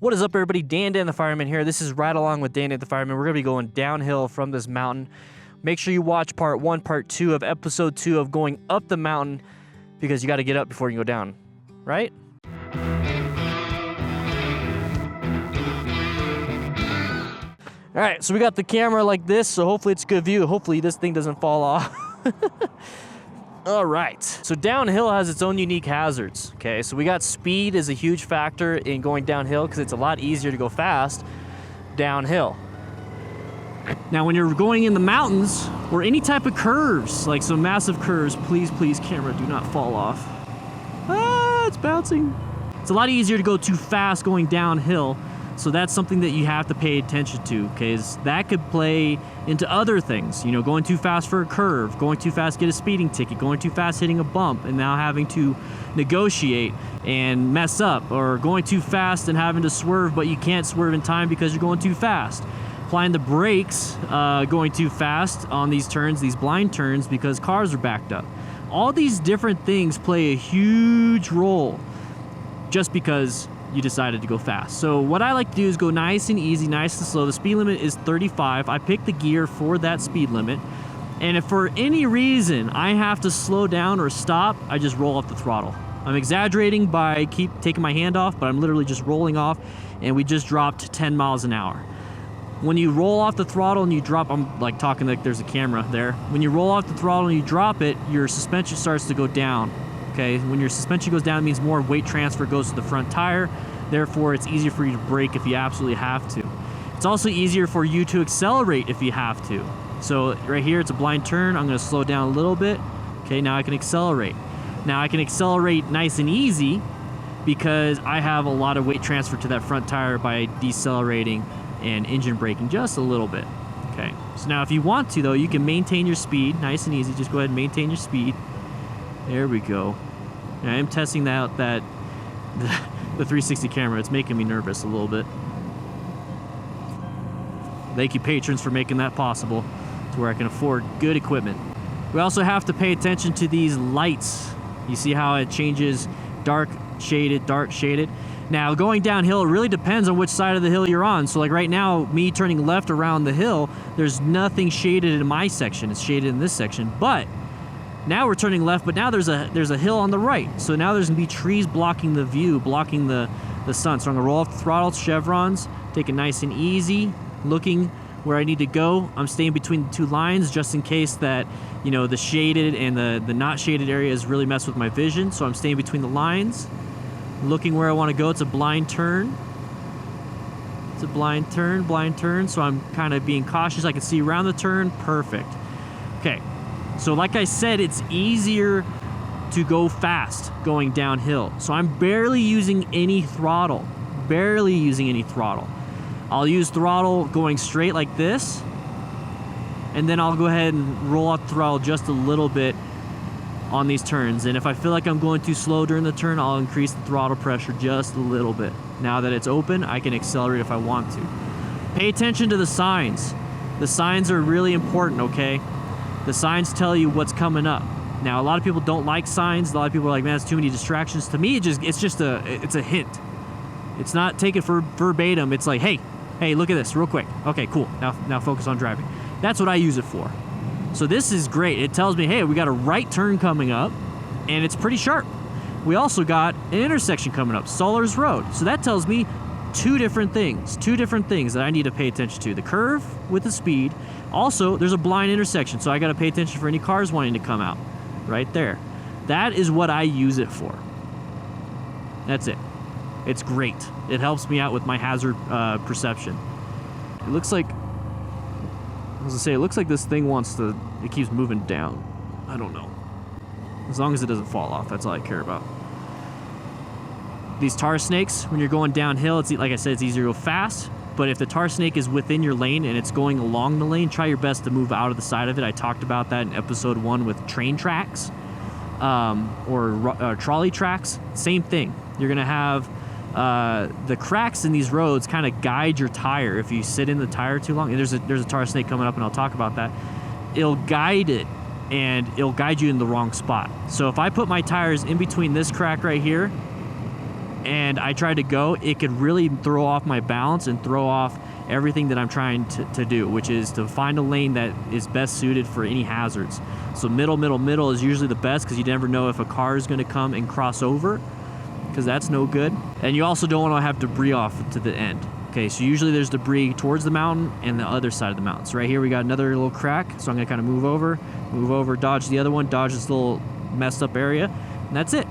What is up, everybody? Dan the Fireman here. This is Ride Along with Dan the Fireman. We're going to be going downhill from this mountain. Make sure you watch part 1, part 2 of episode 2 of going up the mountain, because you got to get up before you go down, right? All right, so we got the camera like this, so hopefully it's good view. Hopefully this thing doesn't fall off. All right, so downhill has its own unique hazards, okay? So we got speed is a huge factor in going downhill because it's a lot easier to go fast downhill. Now, when you're going in the mountains or any type of curves, like some massive curves, please, camera, do not fall off. Ah, it's bouncing. It's a lot easier to go too fast going downhill. So that's something that you have to pay attention to, because that could play into other things. You know, going too fast for a curve, going too fast, get a speeding ticket, going too fast, hitting a bump, and now having to negotiate and mess up, or going too fast and having to swerve, but you can't swerve in time because you're going too fast. Applying the brakes, going too fast on these turns, these blind turns, because cars are backed up. All these different things play a huge role just because you decided to go fast. So what I like to do is go nice and easy, nice and slow. The speed limit is 35. I pick the gear for that speed limit. And if for any reason I have to slow down or stop, I just roll off the throttle. I'm exaggerating by keep taking my hand off, but I'm literally just rolling off, and we just dropped 10 miles an hour. When you roll off the throttle and you drop, I'm like talking like there's a camera there. When you roll off the throttle and you drop it, your suspension starts to go down. Okay, when your suspension goes down, it means more weight transfer goes to the front tire. Therefore, it's easier for you to brake if you absolutely have to. It's also easier for you to accelerate if you have to. So right here, it's a blind turn. I'm going to slow down a little bit. Okay, now I can accelerate. Now I can accelerate nice and easy because I have a lot of weight transfer to that front tire by decelerating and engine braking just a little bit. Okay, so now if you want to, though, you can maintain your speed nice and easy. Just go ahead and maintain your speed. There we go. And I am testing out the 360 camera. It's making me nervous a little bit. Thank you, patrons, for making that possible to where I can afford good equipment. We also have to pay attention to these lights. You see how it changes dark shaded, dark shaded. Now, going downhill, it really depends on which side of the hill you're on. So like right now, me turning left around the hill, there's nothing shaded in my section. It's shaded in this section, but now we're turning left, but now there's a hill on the right. So now there's gonna be trees blocking the view, blocking the sun. So I'm gonna roll off the throttle, chevrons, take it nice and easy, looking where I need to go. I'm staying between the two lines just in case that, you know, the shaded and the not shaded areas really mess with my vision. So I'm staying between the lines, looking where I wanna go. It's a blind turn. It's a blind turn. So I'm kind of being cautious. I can see around the turn, perfect. Okay. So like I said, it's easier to go fast going downhill. So I'm barely using any throttle. I'll use throttle going straight like this, and then I'll go ahead and roll out the throttle just a little bit on these turns. And if I feel like I'm going too slow during the turn, I'll increase the throttle pressure just a little bit. Now that it's open, I can accelerate if I want to. Pay attention to the signs. The signs are really important, okay? The signs tell you what's coming up. Now, a lot of people don't like signs. A lot of people are like, man, it's too many distractions. To me, it's a hint. It's not take it for verbatim. It's like, hey, look at this real quick. Okay, cool. Now focus on driving. That's what I use it for. So this is great. It tells me, hey, we got a right turn coming up, and it's pretty sharp. We also got an intersection coming up, Sollers Road. So that tells me two different things that I need to pay attention to. The curve with the speed. Also, there's a blind intersection, so I got to pay attention for any cars wanting to come out. Right there. That is what I use it for. That's it. It's great. It helps me out with my hazard perception. It looks like, it looks like this thing it keeps moving down. I don't know. As long as it doesn't fall off, that's all I care about. These tar snakes, when you're going downhill, it's like I said, it's easier to go fast. But if the tar snake is within your lane and it's going along the lane, try your best to move out of the side of it. I talked about that in episode 1 with train tracks or trolley tracks. Same thing. You're going to have the cracks in these roads kind of guide your tire. If you sit in the tire too long, and there's a tar snake coming up, and I'll talk about that. It'll guide it, and it'll guide you in the wrong spot. So if I put my tires in between this crack right here and I tried to go, it could really throw off my balance and throw off everything that I'm trying to do, which is to find a lane that is best suited for any hazards. So middle is usually the best, because you never know if a car is going to come and cross over, because that's no good. And you also don't want to have debris off to the end. Okay, so usually there's debris towards the mountain and the other side of the mountain. So right here we got another little crack, so I'm going to kind of move over, dodge the other one, dodge this little messed up area, and that's it.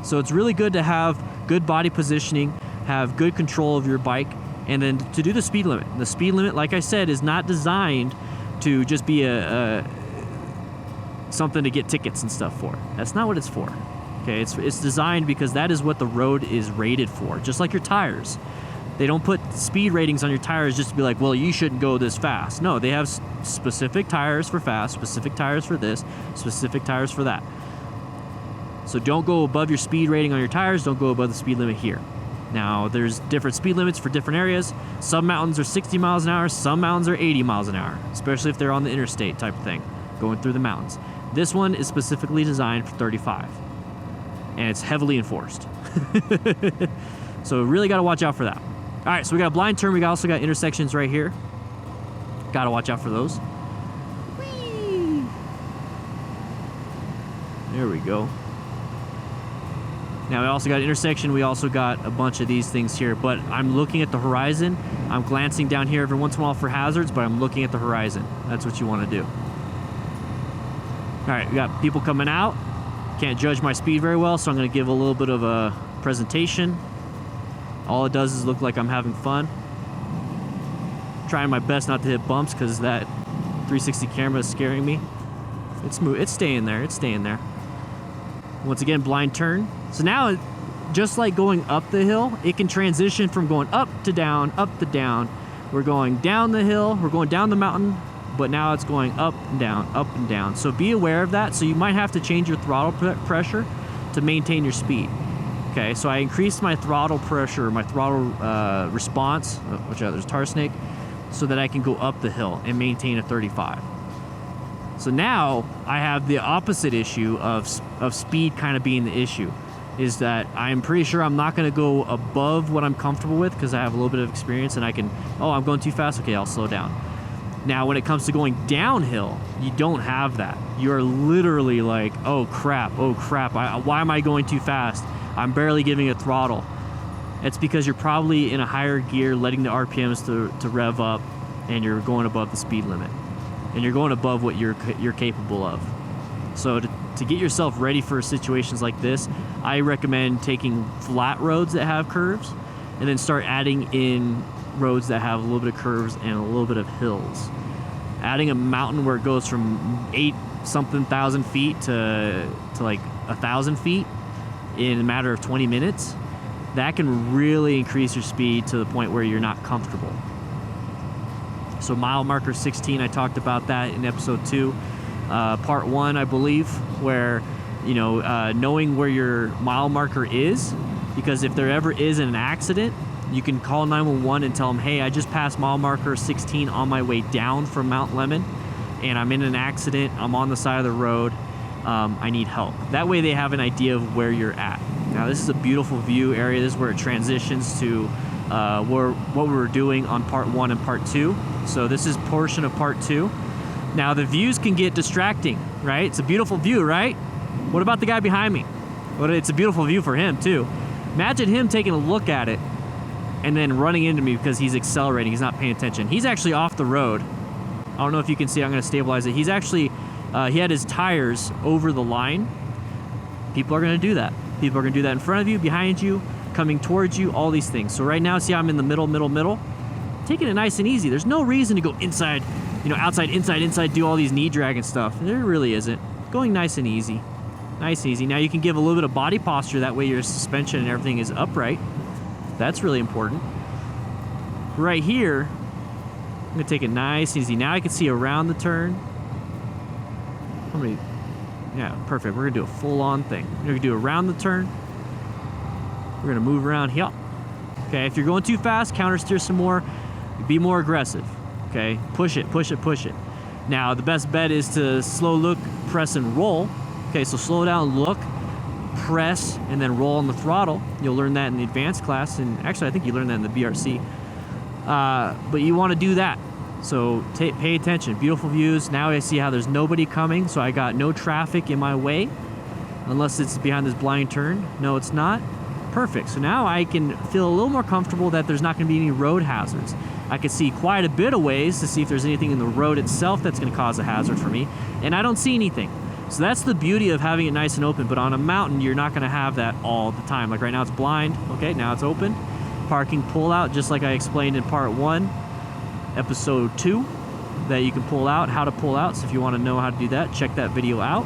So it's really good to have good body positioning, have good control of your bike, and then to do the speed limit. The speed limit, like I said, is not designed to just be something to get tickets and stuff for. That's not what it's for. Okay, it's designed because that is what the road is rated for, just like your tires. They don't put speed ratings on your tires just to be like, well, you shouldn't go this fast. No, they have specific tires for fast, specific tires for this, specific tires for that. So don't go above your speed rating on your tires, don't go above the speed limit here. Now, there's different speed limits for different areas. Some mountains are 60 miles an hour, some mountains are 80 miles an hour, especially if they're on the interstate type of thing, going through the mountains. This one is specifically designed for 35, and it's heavily enforced. So really got to watch out for that. All right, so we got a blind turn. We also got intersections right here. Got to watch out for those. Whee! There we go. Now we also got intersection, we also got a bunch of these things here, but I'm looking at the horizon. I'm glancing down here every once in a while for hazards, but I'm looking at the horizon. That's what you want to do. All right, we got people coming out. Can't judge my speed very well, so I'm going to give a little bit of a presentation. All it does is look like I'm having fun. Trying my best not to hit bumps because that 360 camera is scaring me. It's staying there, it's staying there. Once again, blind turn. So now, just like going up the hill, it can transition from going up to down, up to down. We're going down the hill, we're going down the mountain, but now it's going up and down, up and down. So be aware of that. So you might have to change your throttle pressure to maintain your speed. Okay, so I increased my throttle pressure, my throttle response, which there's tar snake, so that I can go up the hill and maintain a 35. So now I have the opposite issue of speed kind of being the issue, is that I'm pretty sure I'm not going to go above what I'm comfortable with because I have a little bit of experience and I can, oh, I'm going too fast, okay, I'll slow down. Now when it comes to going downhill, you don't have that. You're literally like, oh crap, why am I going too fast? I'm barely giving it throttle. It's because you're probably in a higher gear, letting the RPMs to rev up, and you're going above the speed limit. And you're going above what you're capable of. So to get yourself ready for situations like this, I recommend taking flat roads that have curves, and then start adding in roads that have a little bit of curves and a little bit of hills. Adding a mountain where it goes from 8-something thousand feet to like 1,000 feet in a matter of 20 minutes, that can really increase your speed to the point where you're not comfortable. So mile marker 16, I talked about that in episode 2, part 1, I believe, where, you know, knowing where your mile marker is, because if there ever is an accident, you can call 911 and tell them, hey, I just passed mile marker 16 on my way down from Mount Lemmon, and I'm in an accident, I'm on the side of the road, I need help. That way they have an idea of where you're at. Now this is a beautiful view area. This is where it transitions to what we were doing on part 1 and part 2. So this is portion of part 2. Now the views can get distracting, right? It's a beautiful view, right? What about the guy behind me? Well, it's a beautiful view for him too. Imagine him taking a look at it and then running into me because he's accelerating, he's not paying attention. He's actually off the road. I don't know if you can see, I'm gonna stabilize it. He's actually, he had his tires over the line. People are gonna do that. People are gonna do that in front of you, behind you, coming towards you, all these things. So right now, see, I'm in the middle, taking it nice and easy. There's no reason to go inside, you know, outside, inside, do all these knee drag and stuff. There really isn't. Going nice and easy. Nice and easy. Now you can give a little bit of body posture, that way your suspension and everything is upright. That's really important. Right here, I'm gonna take it nice and easy. Now I can see around the turn. How many? Yeah, perfect. We're gonna do a full-on thing. We're gonna do around the turn. We're gonna move around here. Okay, if you're going too fast, counter steer some more. Be more aggressive. Okay, push it. Now the best bet is to slow look, press and roll. Okay, so slow down, look, press and then roll on the throttle. You'll learn that in the advanced class, and actually I think you learned that in the BRC. But you want to do that. So pay attention. Beautiful views. Now I see how there's nobody coming, so I got no traffic in my way, unless it's behind this blind turn. No, it's not. Perfect. So now I can feel a little more comfortable that there's not going to be any road hazards. I can see quite a bit of ways to see if there's anything in the road itself that's going to cause a hazard for me, and I don't see anything. So that's the beauty of having it nice and open, but on a mountain, you're not going to have that all the time. Like right now, it's blind. Okay, now it's open. Parking pull-out, just like I explained in part 1, episode 2, that you can pull out, how to pull out. So if you want to know how to do that, check that video out.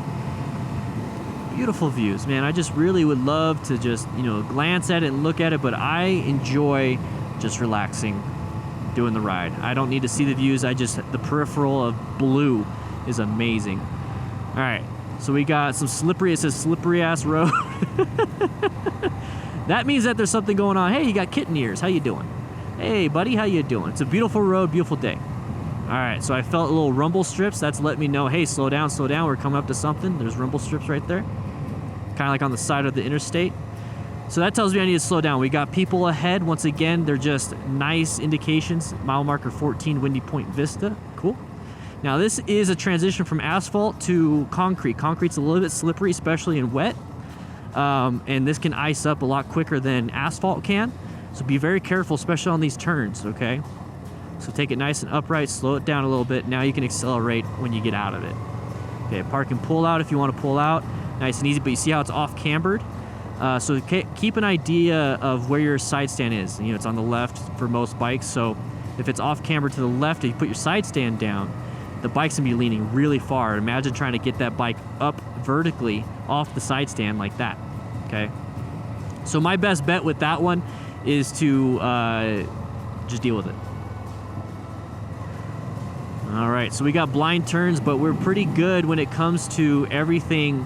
Beautiful views, man. I just really would love to just, glance at it and look at it, but I enjoy just relaxing, doing the ride. I don't need to see the views. The peripheral of blue is amazing. All right, so we got some slippery, it says slippery ass road. That means that there's something going on. Hey, you got kitten ears. How you doing? Hey, buddy, how you doing? It's a beautiful road, beautiful day. All right, so I felt a little rumble strips. That's letting me know, hey, slow down, slow down. We're coming up to something. There's rumble strips right there, kind of like on the side of the interstate. So that tells me I need to slow down. We got people ahead. Once again, they're just nice indications. Mile marker 14, Windy Point Vista. Cool. Now, this is a transition from asphalt to concrete. Concrete's a little bit slippery, especially in wet. And this can ice up a lot quicker than asphalt can. So be very careful, especially on these turns, okay? So take it nice and upright, slow it down a little bit. Now you can accelerate when you get out of it. Okay, park and pull out if you want to pull out. Nice and easy, but you see how it's off cambered? So keep an idea of where your side stand is. It's on the left for most bikes. So if it's off cambered to the left and you put your side stand down, the bike's gonna be leaning really far. Imagine trying to get that bike up vertically off the side stand like that, okay? So my best bet with that one is to just deal with it. All right, so we got blind turns, but we're pretty good when it comes to everything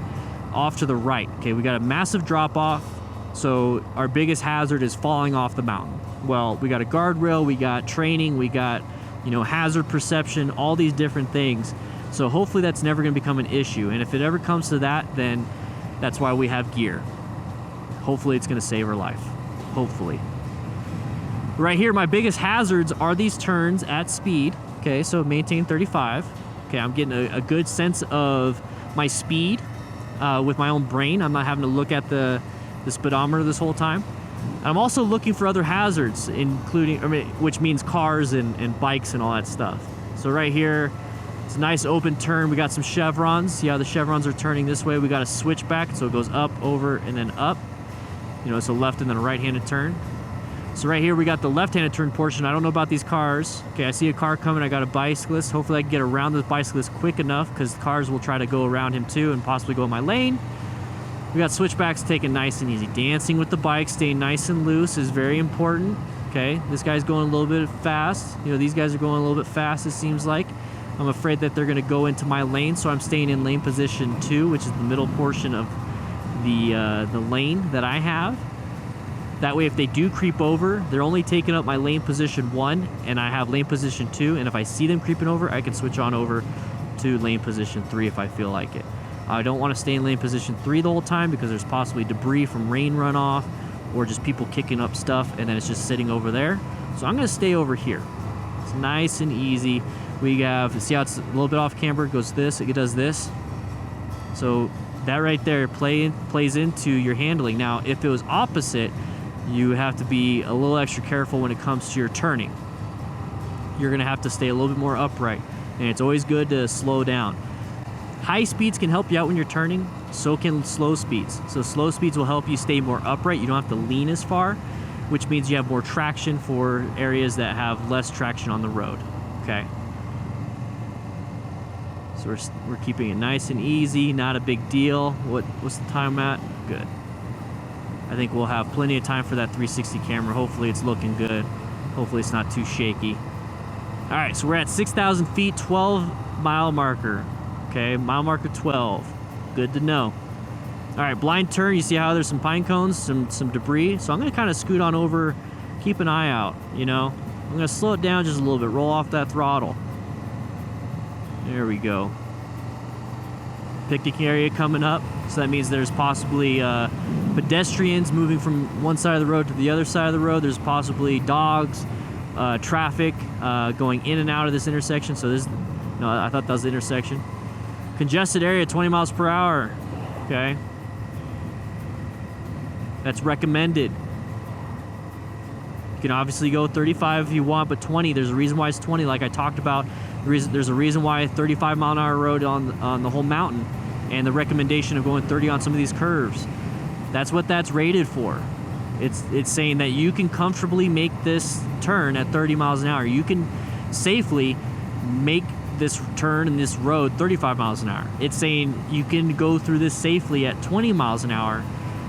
off to the right. Okay, we got a massive drop off, so our biggest hazard is falling off the mountain. Well, we got a guardrail, we got training, we got hazard perception, all these different things. So hopefully that's never going to become an issue. And if it ever comes to that, then that's why we have gear. Hopefully it's going to save our life. Hopefully. Right here, my biggest hazards are these turns at speed. Okay, so maintain 35. Okay, I'm getting a good sense of my speed with my own brain. I'm not having to look at the speedometer this whole time. I'm also looking for other hazards, which means cars and bikes and all that stuff. So right here, it's a nice open turn. We got some chevrons. See how the chevrons are turning this way? We got a switchback, so it goes up, over, and then up. It's a left and then a right-handed turn. So right here, we got the left-handed turn portion. I don't know about these cars. Okay, I see a car coming. I got a bicyclist. Hopefully I can get around this bicyclist quick enough, because cars will try to go around him too and possibly go in my lane. We got switchbacks taken nice and easy. Dancing with the bike, staying nice and loose is very important. Okay, this guy's going a little bit fast. These guys are going a little bit fast, it seems like. I'm afraid that they're going to go into my lane, so I'm staying in lane position 2, which is the middle portion of the lane that I have. That way, if they do creep over, they're only taking up my lane position 1, and I have lane position 2, and if I see them creeping over, I can switch on over to lane position 3 if I feel like it. I don't want to stay in lane position 3 the whole time, because there's possibly debris from rain runoff or just people kicking up stuff, and then it's just sitting over there. So I'm going to stay over here. It's nice and easy. We have, see how it's a little bit off camber, it goes this, it does this. So that right there plays into your handling. Now, if it was opposite, you have to be a little extra careful when it comes to your turning. You're going to have to stay a little bit more upright, and it's always good to slow down. High speeds can help you out when you're turning, so can slow speeds. So slow speeds will help you stay more upright. You don't have to lean as far, which means you have more traction for areas that have less traction on the road, okay? So we're keeping it nice and easy, not a big deal. What's the time at? Good. I think we'll have plenty of time for that 360 camera. Hopefully it's looking good. Hopefully it's not too shaky. All right, so we're at 6,000 feet, 12 mile marker. Okay, mile marker 12. Good to know. All right, blind turn. You see how there's some pine cones, some debris. So I'm going to kind of scoot on over, keep an eye out, I'm going to slow it down just a little bit, roll off that throttle. There we go. picnic area coming up. So that means there's possibly pedestrians moving from one side of the road to the other side of the road. There's possibly dogs, traffic going in and out of this intersection. So this, no, I thought that was the intersection. Congested area, 20 miles per hour. Okay. That's recommended. You can obviously go 35 if you want, but 20, there's a reason why it's 20, like I talked about. There's a reason why 35 mile an hour road on the whole mountain, and the recommendation of going 30 on some of these curves. That's what that's rated for. It's saying that you can comfortably make this turn at 30 miles an hour. You can safely make this turn in this road 35 miles an hour. It's saying you can go through this safely at 20 miles an hour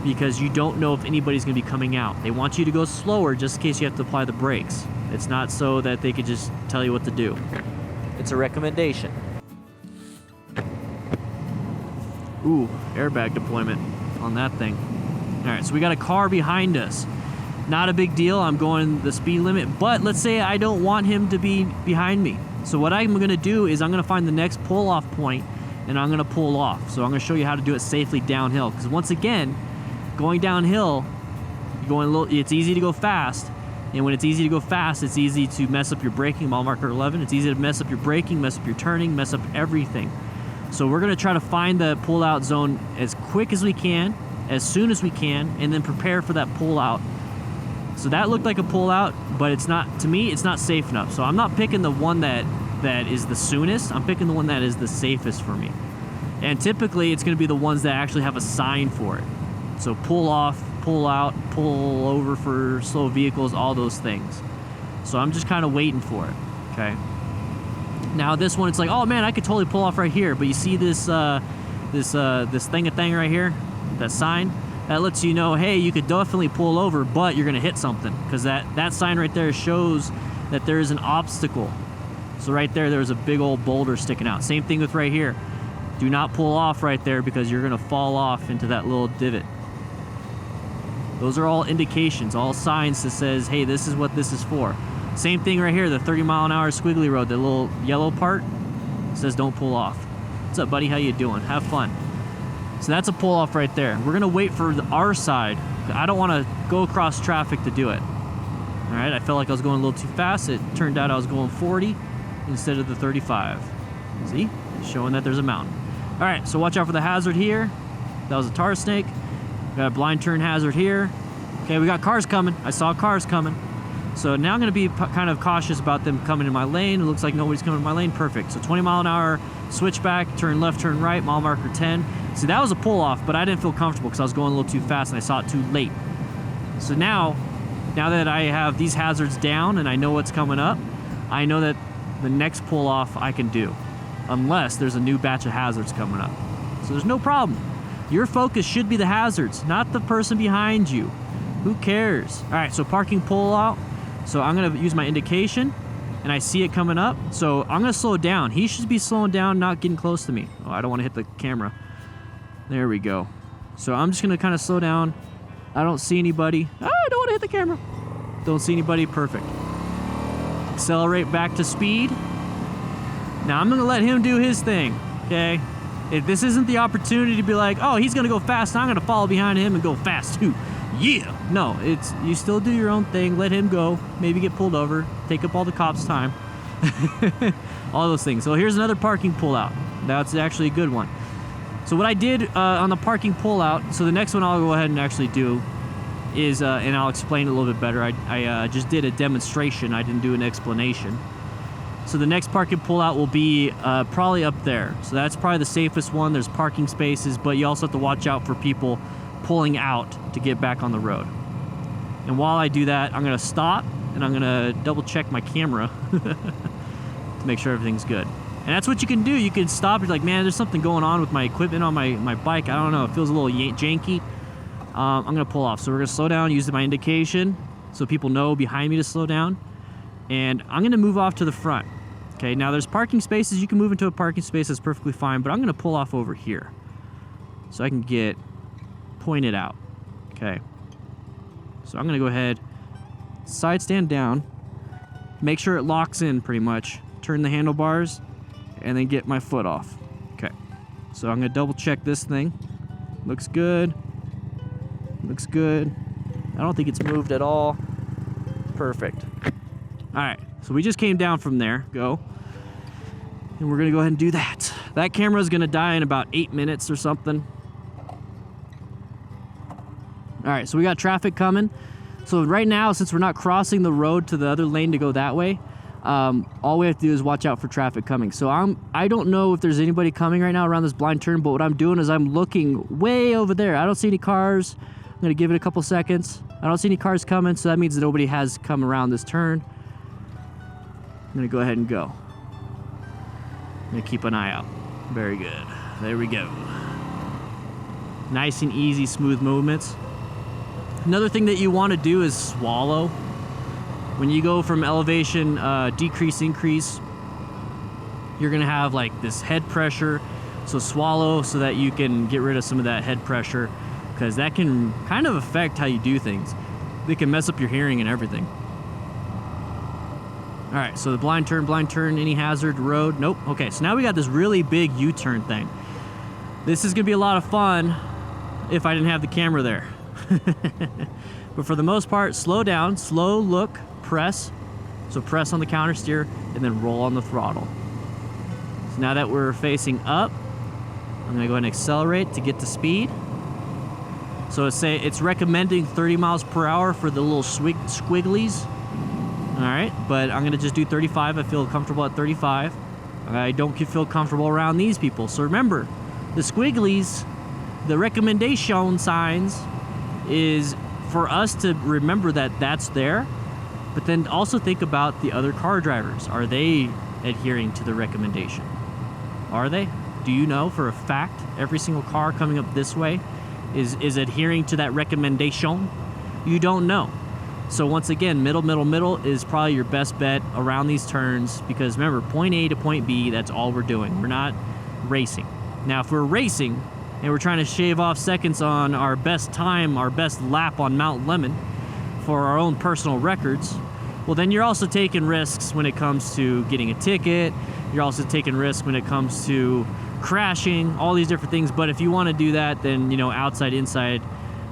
because you don't know if anybody's going to be coming out. They want you to go slower just in case you have to apply the brakes. It's not so that they could just tell you what to do. It's a recommendation. Ooh, airbag deployment on that thing. All right, so we got a car behind us. Not a big deal. I'm going the speed limit, but let's say I don't want him to be behind me. So what I'm going to do is I'm going to find the next pull-off point, and I'm going to pull off. So I'm going to show you how to do it safely downhill. Because once again, going downhill, you're going a little. It's easy to go fast, and when it's easy to go fast, it's easy to mess up your braking. Mile marker 11. It's easy to mess up your braking, mess up your turning, mess up everything. So we're going to try to find the pull-out zone as quick as we can, as soon as we can, and then prepare for that pull-out. So that looked like a pull-out, but it's not. To me, it's not safe enough. So I'm not picking the one that is the soonest. I'm picking the one that is the safest for me. And typically, it's going to be the ones that actually have a sign for it. So pull off, pull out, pull over for slow vehicles, all those things. So I'm just kind of waiting for it, okay? Now this one, it's like, oh man, I could totally pull off right here. But you see this thing right here, that sign? That lets you know, hey, you could definitely pull over, but you're gonna hit something. Because that sign right there shows that there is an obstacle. So right there's a big old boulder sticking out. Same thing with right here. Do not pull off right there because you're gonna fall off into that little divot. Those are all indications, all signs that says, hey, this is what this is for. Same thing right here, the 30 mile an hour squiggly road, the little yellow part says don't pull off. What's up, buddy? How you doing? Have fun. So that's a pull off right there. We're gonna wait for our side. I don't wanna go across traffic to do it. All right, I felt like I was going a little too fast. It turned out I was going 40 instead of the 35. See? Showing that there's a mountain. All right, so watch out for the hazard here. That was a tar snake. We got a blind turn hazard here. Okay, we got cars coming. I saw cars coming. So now I'm gonna be kind of cautious about them coming in my lane. It looks like nobody's coming in my lane. Perfect. So 20 mile an hour switchback, turn left, turn right, mile marker 10. See, that was a pull off, but I didn't feel comfortable because I was going a little too fast and I saw it too late. So now that I have these hazards down and I know what's coming up, I know that the next pull off I can do, unless there's a new batch of hazards coming up. So there's no problem. Your focus should be the hazards, not the person behind you. Who cares? All right, so parking pull out. So I'm gonna use my indication and I see it coming up. So I'm gonna slow down. He should be slowing down, not getting close to me. Oh, I don't wanna hit the camera. There we go. So I'm just gonna kind of slow down. I don't see anybody. Oh, I don't wanna hit the camera. Don't see anybody, perfect. Accelerate back to speed. Now I'm gonna let him do his thing, okay? This isn't the opportunity to be like, oh, he's gonna go fast, and I'm gonna follow behind him and go fast too. Yeah. No, it's you still do your own thing. Let him go. Maybe get pulled over. Take up all the cops' time. All those things. So here's another parking pullout. That's actually a good one. So what I did on the parking pullout. So the next one I'll go ahead and actually do is, and I'll explain it a little bit better. I just did a demonstration. I didn't do an explanation. So the next parking pullout will be probably up there. So that's probably the safest one. There's parking spaces, but you also have to watch out for people pulling out to get back on the road. And while I do that, I'm gonna stop and I'm gonna double check my camera to make sure everything's good. And that's what you can do. You can stop. You're like, man, there's something going on with my equipment on my bike. I don't know. It feels a little janky. I'm gonna pull off. So we're gonna slow down, use my indication so people know behind me to slow down. And I'm gonna move off to the front. Okay, now there's parking spaces. You can move into a parking space, that's perfectly fine, but I'm gonna pull off over here so I can get pointed out. Okay, so I'm gonna go ahead, side stand down, make sure it locks in pretty much, turn the handlebars, and then get my foot off. Okay, So I'm gonna double check this thing. Looks good. Looks good. I don't think it's moved at all. Perfect. All right, so we just came down from there. Go. And we're gonna go ahead and do that. That camera is gonna die in about 8 minutes or something. All right, so we got traffic coming. So right now, since we're not crossing the road to the other lane to go that way, all we have to do is watch out for traffic coming. So I don't know if there's anybody coming right now around this blind turn, but what I'm doing is I'm looking way over there. I don't see any cars. I'm gonna give it a couple seconds. I don't see any cars coming, so that means that nobody has come around this turn. I'm gonna go ahead and go. I'm gonna keep an eye out. Very good. There we go. Nice and easy, smooth movements. Another thing that you want to do is swallow. When you go from elevation, decrease, increase, you're gonna have like this head pressure. So swallow so that you can get rid of some of that head pressure, because that can kind of affect how you do things. It can mess up your hearing and everything. All right, so the blind turn, any hazard, road, nope. Okay, so now we got this really big U-turn thing. This is gonna be a lot of fun if I didn't have the camera there. But for the most part, slow down, slow look, press. So press on the counter steer and then roll on the throttle. So now that we're facing up, I'm gonna go ahead and accelerate to get to speed. So it's recommending 30 miles per hour for the little squigglies. All right, but I'm gonna just do 35. I feel comfortable at 35. I don't feel comfortable around these people. So remember, the squigglies, the recommendation signs is for us to remember that that's there, but then also think about the other car drivers. Are they adhering to the recommendation? Are they? Do you know for a fact every single car coming up this way is adhering to that recommendation? You don't know. So once again, middle is probably your best bet around these turns, because remember, point A to point B, that's all we're doing. We're not racing. Now, if we're racing and we're trying to shave off seconds on our best time, our best lap on Mount Lemon for our own personal records, well, then you're also taking risks when it comes to getting a ticket. You're also taking risks when it comes to crashing, all these different things. But if you want to do that, then, you know, outside, inside,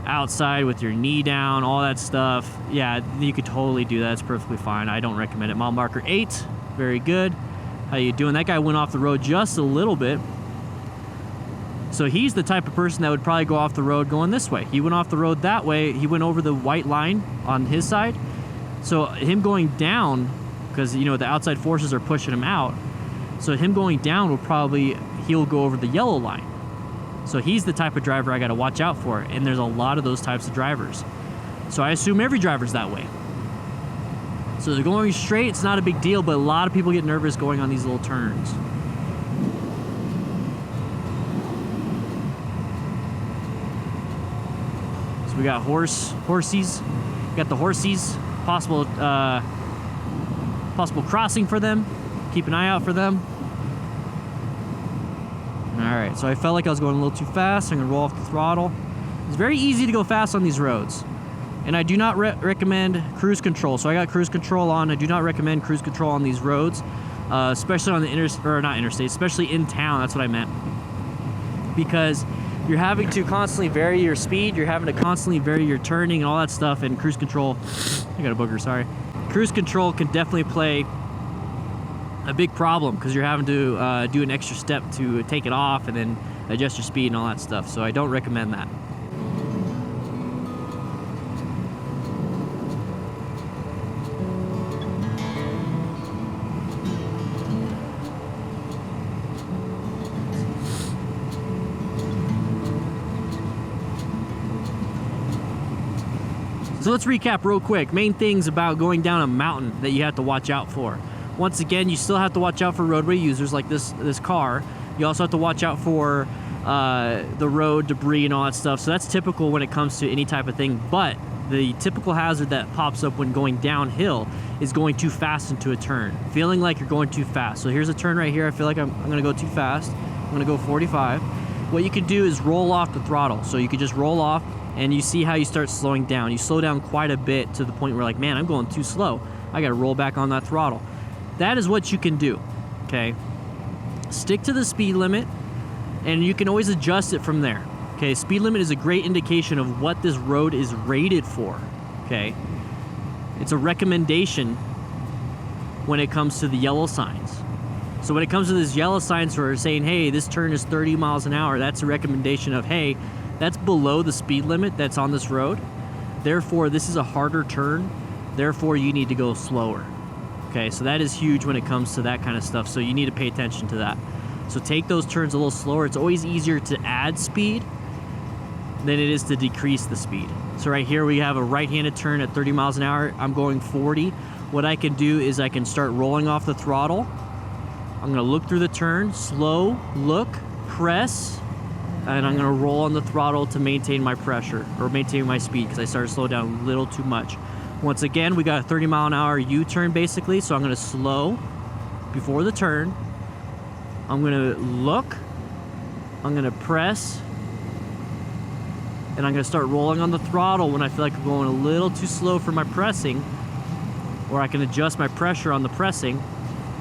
outside with your knee down, all that stuff, yeah, you could totally do that. It's perfectly fine. I don't recommend it. Mile marker 8, very good. How you doing? That guy went off the road just a little bit. So he's the type of person that would probably go off the road going this way. He went off the road that way. He went over the white line on his side. So him going down, because, you know, the outside forces are pushing him out. So him going down will probably, he'll go over the yellow line. So he's the type of driver I got to watch out for. And there's a lot of those types of drivers. So I assume every driver's that way. So they're going straight, it's not a big deal, but a lot of people get nervous going on these little turns. So we got horsies. We got the horsies. Possible crossing for them. Keep an eye out for them. All right, so I felt like I was going a little too fast. I'm gonna roll off the throttle. It's very easy to go fast on these roads. And I do not recommend cruise control. So I got cruise control on. I do not recommend cruise control on these roads, especially on the not interstate, especially in town. That's what I meant. Because you're having to constantly vary your speed. You're having to constantly vary your turning and all that stuff. And cruise control, I got a booger, sorry. Cruise control can definitely play a big problem, because you're having to do an extra step to take it off and then adjust your speed and all that stuff. So I don't recommend that. So let's recap real quick. Main things about going down a mountain that you have to watch out for. Once again, you still have to watch out for roadway users like this car. You also have to watch out for the road debris and all that stuff. So that's typical when it comes to any type of thing. But the typical hazard that pops up when going downhill is going too fast into a turn. Feeling like you're going too fast. So here's a turn right here. I feel like I'm going to go too fast. I'm going to go 45. What you can do is roll off the throttle. So you could just roll off, and you see how you start slowing down. You slow down quite a bit to the point where, like, man, I'm going too slow. I got to roll back on that throttle. That is what you can do, okay? Stick to the speed limit. and you can always adjust it from there. Okay, speed limit is a great indication of what this road is rated for. Okay, it's a recommendation when it comes to the yellow signs. So when it comes to these yellow signs for saying, hey, this turn is 30 miles an hour, that's a recommendation of, hey, that's below the speed limit that's on this road. Therefore, this is a harder turn. Therefore, you need to go slower. Okay, so that is huge when it comes to that kind of stuff. So you need to pay attention to that. So take those turns a little slower. It's always easier to add speed than it is to decrease the speed. So right here we have a right-handed turn at 30 miles an hour. I'm going 40. What I can do is I can start rolling off the throttle. I'm gonna look through the turn, slow, look, press, and I'm gonna roll on the throttle to maintain my pressure or maintain my speed because I started to slow down a little too much. Once again, we got a 30 mile an hour U-turn basically, so I'm gonna slow before the turn. I'm gonna look, I'm gonna press, and I'm gonna start rolling on the throttle when I feel like I'm going a little too slow for my pressing, or I can adjust my pressure on the pressing.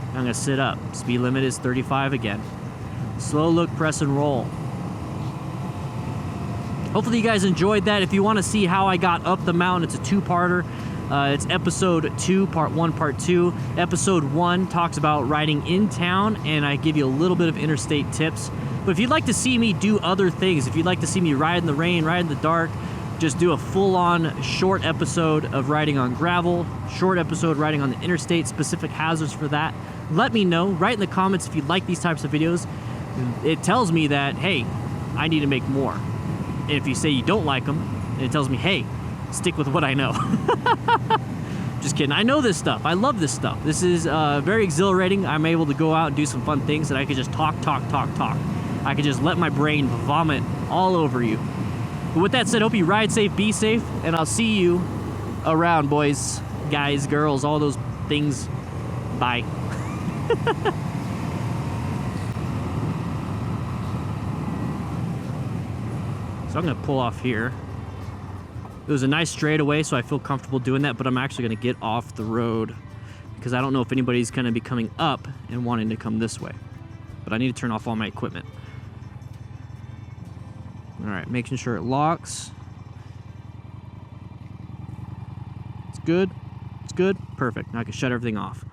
I'm gonna sit up. Speed limit is 35 again. Slow, look, press, and roll. Hopefully you guys enjoyed that. If you wanna see how I got up the mountain, it's a two-parter. It's episode 2, part 1, part 2. Episode 1 talks about riding in town, and I give you a little bit of interstate tips. But if you'd like to see me do other things, if you'd like to see me ride in the rain, ride in the dark, just do a full-on short episode of riding on gravel, short episode riding on the interstate, specific hazards for that, let me know. Write in the comments if you like these types of videos. It tells me that, hey, I need to make more. And if you say you don't like them, it tells me, hey, stick with what I know. Just kidding. I know this stuff. I love this stuff. This is very exhilarating. I'm able to go out and do some fun things that I could just talk. I could just let my brain vomit all over you. But with that said, hope you ride safe, be safe, and I'll see you around, boys, guys, girls, all those things. Bye. So I'm gonna pull off here. It was a nice straightaway, so I feel comfortable doing that, but I'm actually gonna get off the road because I don't know if anybody's gonna be coming up and wanting to come this way. But I need to turn off all my equipment. All right, making sure it locks. It's good. It's good. Perfect. Now I can shut everything off.